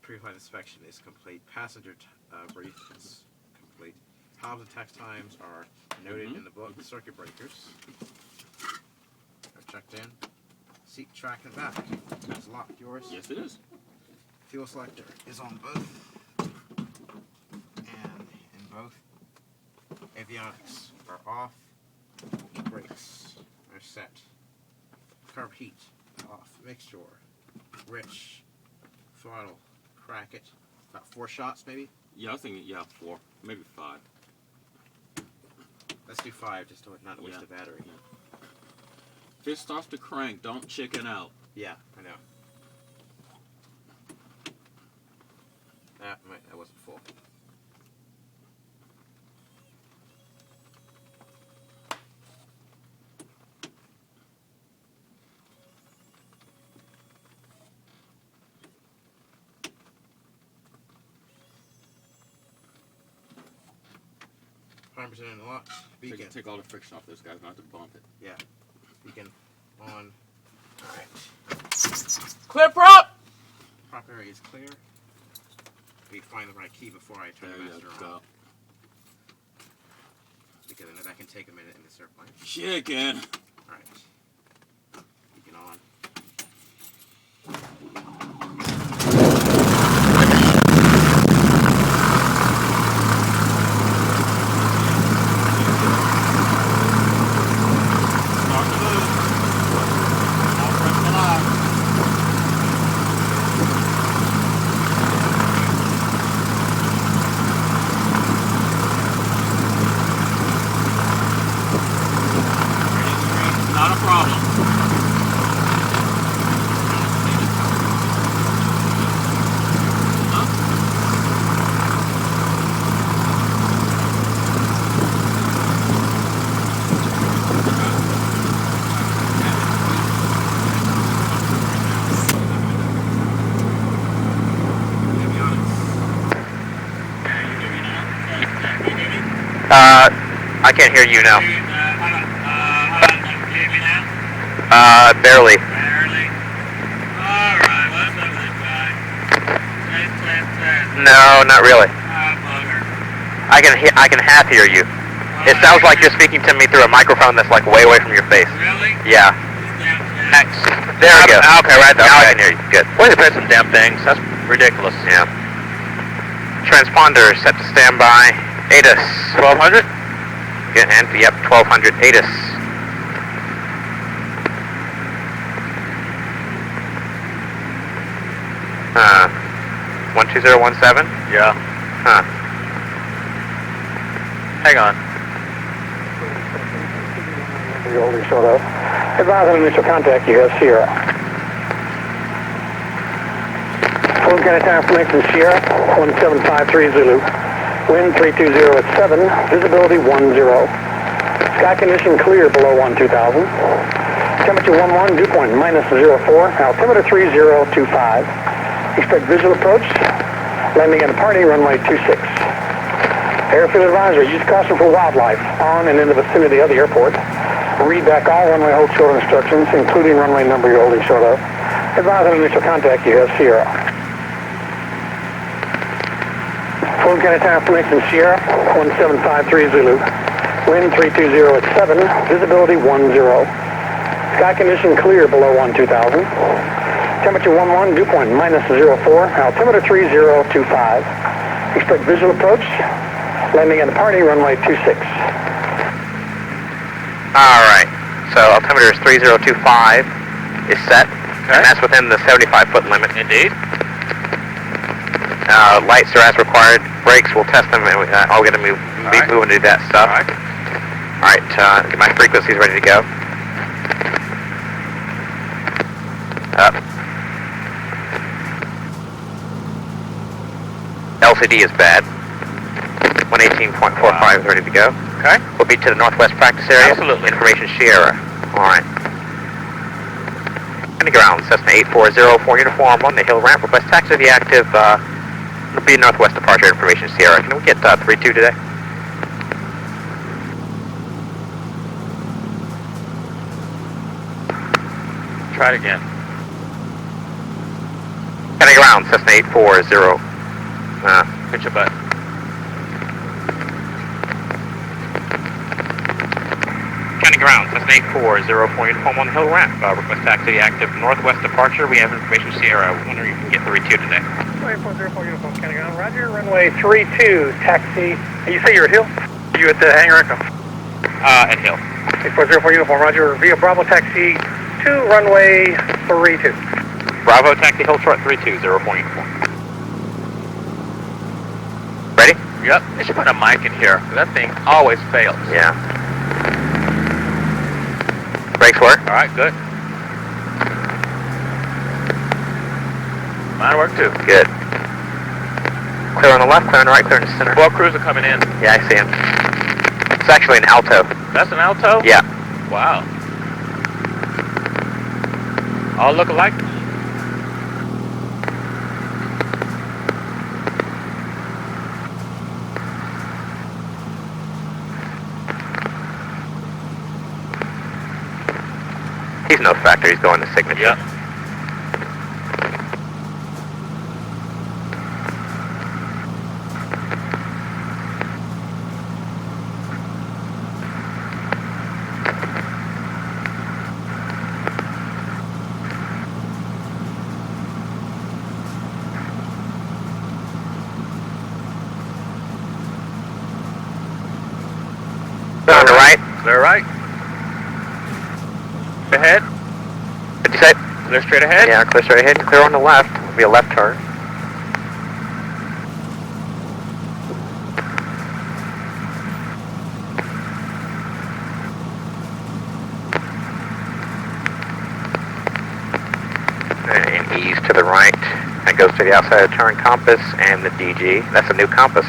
Pre-flight inspection is complete. Passenger brief is complete. Times and text times are noted in the book. Circuit breakers are checked in. Seat track and back is locked. Yours? Yes, it is. Fuel selector is on both. And in both, avionics are off. Brakes are set. Carb heat off. Mixture rich. Throttle. Crack it. About 4 shots, maybe? Yeah, I was thinking, 4, maybe 5. Let's do 5 just to not waste the battery. Yeah. Fist off the crank. Don't chicken out. Yeah, I know. That wasn't full. % in the lock. Beacon. Take all the friction off this guy. I'm going to have to bump it. Yeah. Beacon on. Alright. Clear prop! Prop area is clear. We find the right key before I turn the master on. Because I know that can take a minute in this airplane. Chicken! Alright. Beacon on. Not a problem. I can't hear you now. Barely. Barely? Alright, what's up with this guy? Test. No, not really. Bugger. I can half hear you. It sounds like you're speaking to me through a microphone that's like way away from your face. Really? Yeah. X. There we go. Okay, right there. Now I can hear you. Good. Why they pressing damn things? That's ridiculous. Yeah. Transponder set to standby. ATIS. 1200? Yeah, and yep, 1200 ATIS. Huh. 12017? Yeah. Huh. Hang on. The older short of. Advise on initial contact, you have Sierra. Full County time for Nixon Sierra, 1753 Zulu. Wind 320 at 7, visibility 10. Sky condition clear below 12,000. Temperature 11, dew point -04, altimeter 3025. Expect visual approach, landing at a party, runway 26. Airfield advisor, use caution for wildlife on and in the vicinity of the airport. Read back all runway hold short instructions, including runway number you're holding short of. Advise on initial contact, you have Sierra. Full County time for Nixon Sierra, 1753 Zulu. Wind 320 at 7, visibility 10. Sky condition clear below 12,000. Temperature 11, dew point -04, altimeter 3025. Expect visual approach, landing at the party, runway 26. Alright, so altimeter is 3025 is set, and that's within the 75-foot limit. Indeed. Lights are as required, brakes, we'll test them, and I'll get them moving to do that stuff. Alright, get my frequencies ready to go. Up. LCD is bad. 118.45 is ready to go. Okay. We'll be to the northwest practice area. Absolutely. Information Sierra. Alright. Landing ground, Cessna 8404 uniform on the hill ramp. Request taxi to the active. It'll be northwest departure. Information Sierra. Can we get 3-2 today? Try it again. County ground, Cessna 840. Hit your butt. County ground, Cessna 840 for uniform on the hill ramp. Request taxi active northwest departure. We have information Sierra. I wonder if you can get the 32 today. 840 uniform, County ground. Roger, runway 32, taxi. You say you're at Hill? You at the hangar echo? At hill. 840 uniform, Roger. Via Bravo taxi 2, runway 32. Bravo taxi hill short 32, 04 uniform. Ready? Yep. They should put a mic in here. That thing always fails. Yeah. Brakes work? All right, good. Mine work too. Good. Clear on the left, clear on the right, clear in the center. 4 cruiser coming in. Yeah, I see him. It's actually an Alto. That's an Alto? Yeah. Wow. All look alike? He's no factor, he's going to signature. Yep. On the right. Clear right. Ahead. What'd you say? Clear straight ahead. Yeah, clear straight ahead. Clear on the left. It'll be a left turn. And ease to the right. That goes to the outside of the turn compass and the DG. That's a new compass.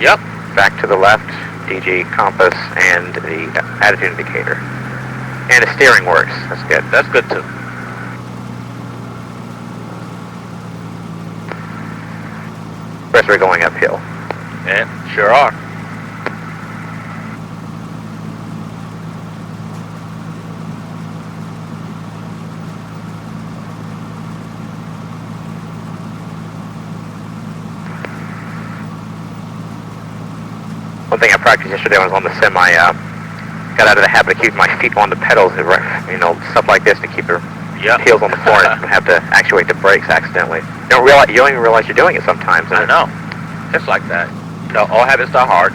Yep. Back to the left, DG, compass, and the attitude indicator. And the steering works. That's good. That's good too. First we're going uphill. Yeah, sure are. One thing I practiced yesterday when I was on the semi, got out of the habit of keeping my feet on the pedals, you know, stuff like this to keep your heels on the floor and have to actuate the brakes accidentally. You don't even realize you're doing it sometimes. I know. Just like that. You know, all habits die hard.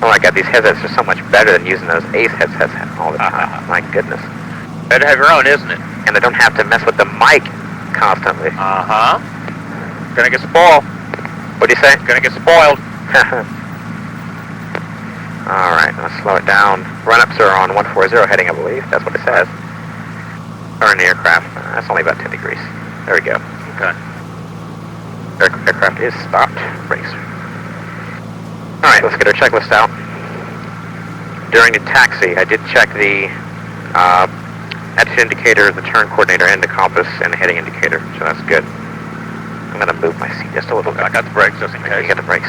Oh my God, these headsets are so much better than using those Ace headsets all the time. My goodness. Better have your own, isn't it? And I don't have to mess with the mic constantly. Uh-huh. Gonna get spoiled. What'd you say? Gonna get spoiled. Alright, let's slow it down. Run-ups are on 140 heading, I believe. That's what it says. Turn the aircraft. That's only about 10 degrees. There we go. Okay. Aircraft is stopped. Brakes. Alright, let's get our checklist out. During the taxi, I did check the attitude indicator, the turn coordinator, and the compass, and the heading indicator, so that's good. I'm going to move my seat just a little bit. I got the brakes just in Okay, case. you got the brakes.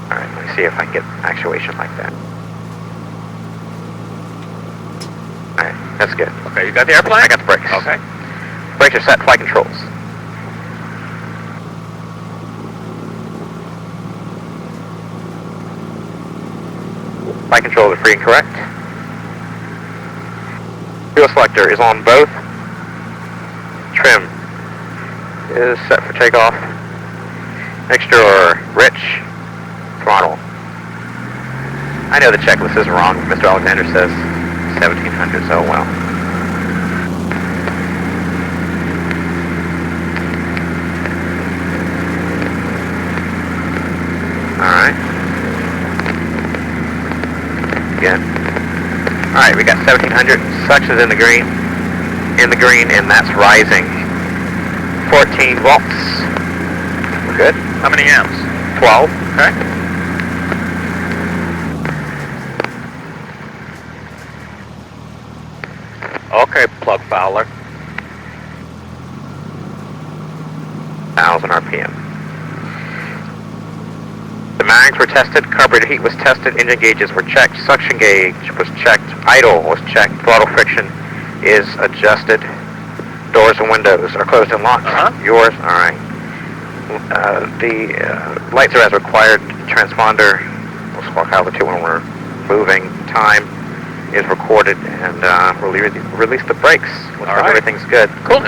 Alright, let me see if I can get actuation like that. Alright, that's good. Okay, you got the airplane? I got the brakes. Okay. Brakes are set, flight controls. Flight controls are free and correct. Fuel selector is on both. Trim is set for takeoff. Mixture or rich. Throttle. I know the checklist is wrong. Mr. Alexander says 1700, so well. Alright. Again. Alright, we got 1700. Suction's in the green, and that's rising. 14 volts. good. How many amps? 12. Okay. Okay, plug Fowler. 1,000 RPM. The mags were tested, carburetor heat was tested, engine gauges were checked, suction gauge was checked, idle was checked, throttle friction is adjusted, doors and windows are closed and locked. Yours? Alright. The lights are as required, transponder, we'll walk out the two when we're moving, time is recorded, and we'll release the brakes. Looks like everything's good. Cool.